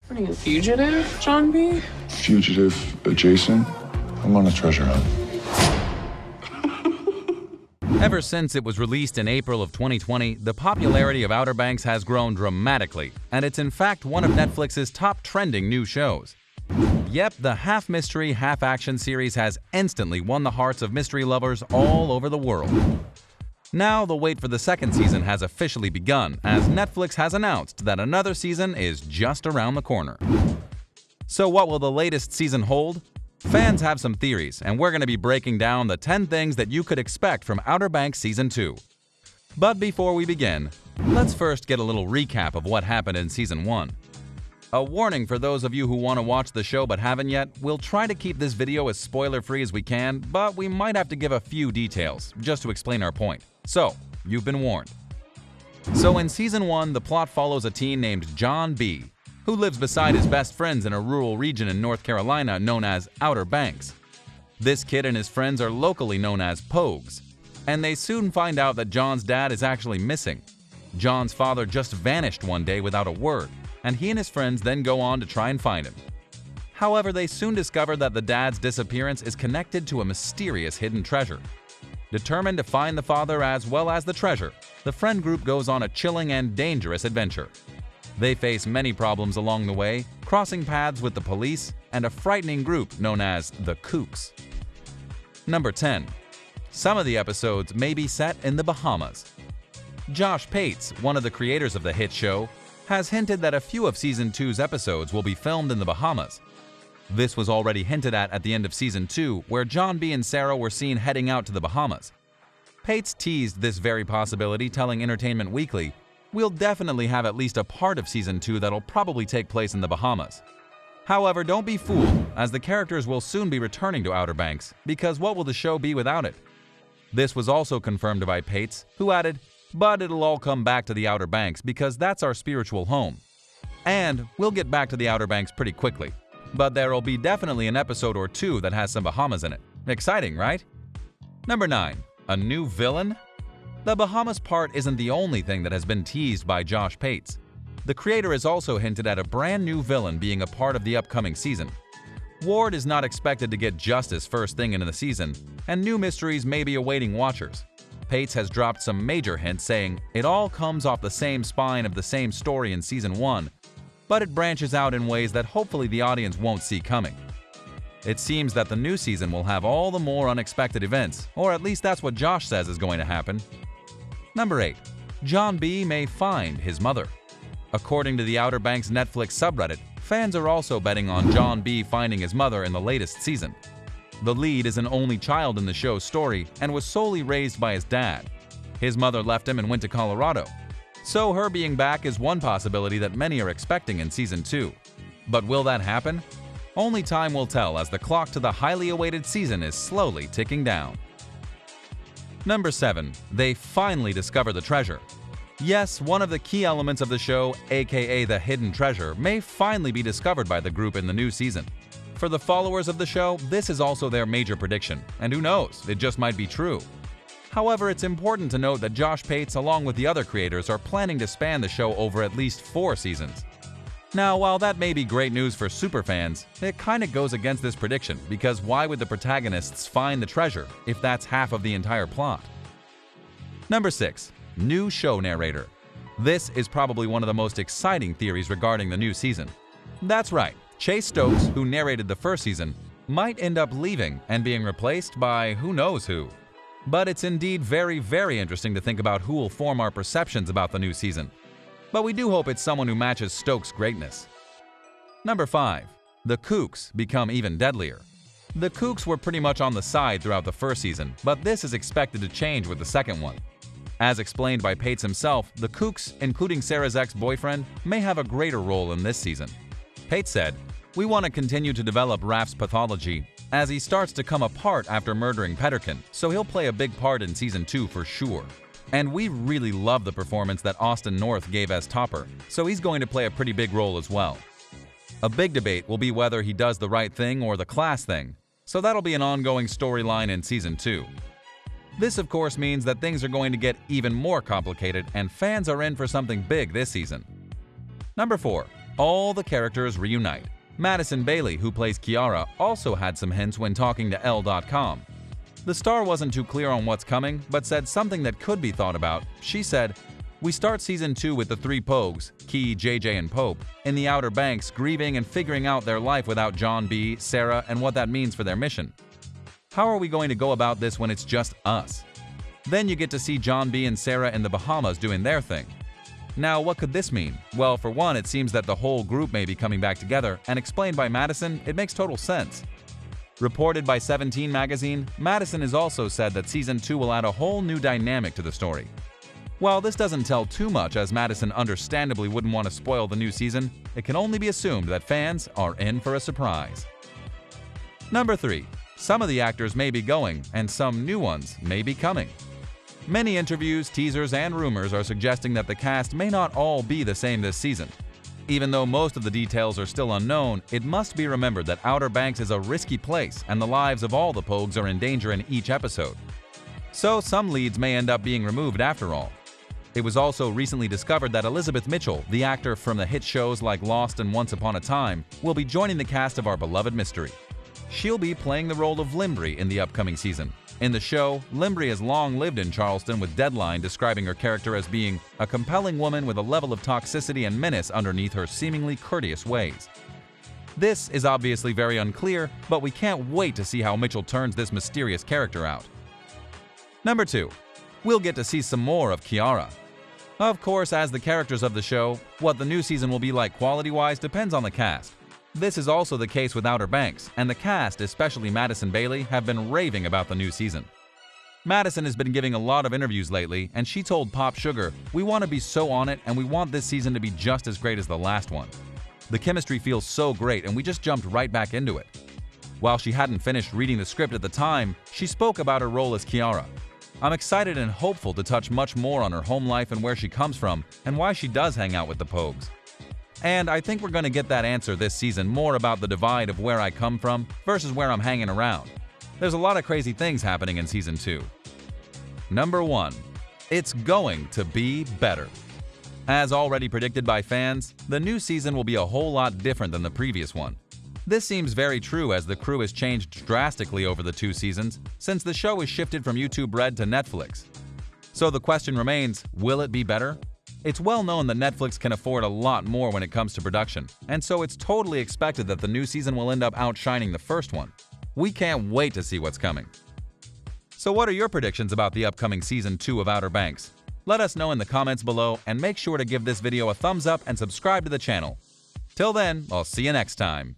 What are you, a fugitive, John B? Fugitive adjacent? I'm on a treasure hunt. Ever since it was released in April of 2020, the popularity of Outer Banks has grown dramatically, and it's in fact one of Netflix's top trending new shows. Yep, the half-mystery, half-action series has instantly won the hearts of mystery lovers all over the world. Now, the wait for the second season has officially begun, as Netflix has announced that another season is just around the corner. So what will the latest season hold? Fans have some theories, and we're going to be breaking down the 10 things that you could expect from Outer Banks Season 2. But before we begin, let's first get a little recap of what happened in Season 1. A warning for those of you who want to watch the show but haven't yet, we'll try to keep this video as spoiler-free as we can, but we might have to give a few details, just to explain our point. So, you've been warned. So in Season 1, the plot follows a teen named John B., who lives beside his best friends in a rural region in North Carolina known as Outer Banks. This kid and his friends are locally known as Pogues, and they soon find out that John's dad is actually missing. John's father just vanished one day without a word, and he and his friends then go on to try and find him. However, they soon discover that the dad's disappearance is connected to a mysterious hidden treasure. Determined to find the father as well as the treasure, the friend group goes on a chilling and dangerous adventure. They face many problems along the way, crossing paths with the police and a frightening group known as the Kooks. Number 10. Some of the episodes may be set in the Bahamas. Josh Pates, one of the creators of the hit show, has hinted that a few of Season 2's episodes will be filmed in the Bahamas. This was already hinted at the end of Season 2, where John B. and Sarah were seen heading out to the Bahamas. Pates teased this very possibility, telling Entertainment Weekly, "We'll definitely have at least a part of Season 2 that'll probably take place in the Bahamas." However, don't be fooled, as the characters will soon be returning to Outer Banks, because what will the show be without it? This was also confirmed by Pates, who added, "But it'll all come back to the Outer Banks because that's our spiritual home. And we'll get back to the Outer Banks pretty quickly. But there'll be definitely an episode or two that has some Bahamas in it. Exciting, right?" Number 9. A new villain? The Bahamas part isn't the only thing that has been teased by Josh Pates. The creator has also hinted at a brand new villain being a part of the upcoming season. Ward is not expected to get justice first thing in the season, and new mysteries may be awaiting watchers. Pates has dropped some major hints saying it all comes off the same spine of the same story in Season 1, but it branches out in ways that hopefully the audience won't see coming. It seems that the new season will have all the more unexpected events, or at least that's what Josh says is going to happen. Number 8. John B. may find his mother. According to the Outer Banks Netflix subreddit, fans are also betting on John B. finding his mother in the latest season. The lead is an only child in the show's story and was solely raised by his dad. His mother left him and went to Colorado. So her being back is one possibility that many are expecting in Season 2. But will that happen? Only time will tell, as the clock to the highly awaited season is slowly ticking down. Number 7. They finally discover the treasure. Yes, one of the key elements of the show, aka the hidden treasure, may finally be discovered by the group in the new season. For the followers of the show, this is also their major prediction, and who knows, it just might be true. However, it's important to note that Josh Pates, along with the other creators, are planning to span the show over at least 4 seasons. Now, while that may be great news for superfans, it kinda goes against this prediction, because why would the protagonists find the treasure if that's half of the entire plot? Number 6. New show narrator. This is probably one of the most exciting theories regarding the new season. That's right, Chase Stokes, who narrated the first season, might end up leaving and being replaced by who knows who. But it's indeed very, very interesting to think about who will form our perceptions about the new season. But we do hope it's someone who matches Stokes' greatness. Number 5. The Kooks become even deadlier. The Kooks were pretty much on the side throughout the first season, but this is expected to change with the second one. As explained by Pates himself, the Kooks, including Sarah's ex-boyfriend, may have a greater role in this season. Pates said, "We want to continue to develop Raph's pathology, as he starts to come apart after murdering Petterkin, so he'll play a big part in Season 2 for sure. And we really love the performance that Austin North gave as Topper, so he's going to play a pretty big role as well. A big debate will be whether he does the right thing or the class thing, so that'll be an ongoing storyline in Season 2. This of course means that things are going to get even more complicated and fans are in for something big this season. Number 4. all the characters reunite. Madison Bailey, who plays Kiara, also had some hints when talking to Elle.com. The star wasn't too clear on what's coming, but said something that could be thought about. She said, "We start season 2 with the three Pogues, Key, JJ, and Pope, in the Outer Banks grieving and figuring out their life without John B., Sarah, and what that means for their mission. How are we going to go about this when it's just us? Then you get to see John B. and Sarah in the Bahamas doing their thing. Now, what could this mean? Well, for one, it seems that the whole group may be coming back together, and explained by Madison, it makes total sense." Reported by 17 magazine, Madison has also said that season 2 will add a whole new dynamic to the story. While this doesn't tell too much, as Madison understandably wouldn't want to spoil the new season, it can only be assumed that fans are in for a surprise. Number 3. Some of the actors may be going, and some new ones may be coming. Many interviews, teasers, and rumors are suggesting that the cast may not all be the same this season. Even though most of the details are still unknown, it must be remembered that Outer Banks is a risky place and the lives of all the Pogues are in danger in each episode. So some leads may end up being removed after all. It was also recently discovered that Elizabeth Mitchell, the actor from the hit shows like Lost and Once Upon a Time, will be joining the cast of our beloved mystery. She'll be playing the role of Limbri in the upcoming season. In the show, Limbri has long lived in Charleston, with Deadline describing her character as being a compelling woman with a level of toxicity and menace underneath her seemingly courteous ways. This is obviously very unclear, but we can't wait to see how Mitchell turns this mysterious character out. Number 2. We'll get to see some more of Kiara. Of course, as the characters of the show, what the new season will be like quality-wise depends on the cast. This is also the case with Outer Banks, and the cast, especially Madison Bailey, have been raving about the new season. Madison has been giving a lot of interviews lately, and she told Pop Sugar, "We want to be so on it, and we want this season to be just as great as the last one. The chemistry feels so great, and we just jumped right back into it." While she hadn't finished reading the script at the time, she spoke about her role as Kiara. "I'm excited and hopeful to touch much more on her home life and where she comes from, and why she does hang out with the Pogues. And I think we're going to get that answer this season, more about the divide of where I come from versus where I'm hanging around. There's a lot of crazy things happening in season 2. Number 1. It's going to be better. As already predicted by fans, the new season will be a whole lot different than the previous one. This seems very true, as the crew has changed drastically over the 2 seasons, since the show has shifted from YouTube Red to Netflix. So the question remains, will it be better? It's well known that Netflix can afford a lot more when it comes to production, and so it's totally expected that the new season will end up outshining the first one. We can't wait to see what's coming. So what are your predictions about the upcoming season 2 of Outer Banks? Let us know in the comments below, and make sure to give this video a thumbs up and subscribe to the channel. Till then, I'll see you next time.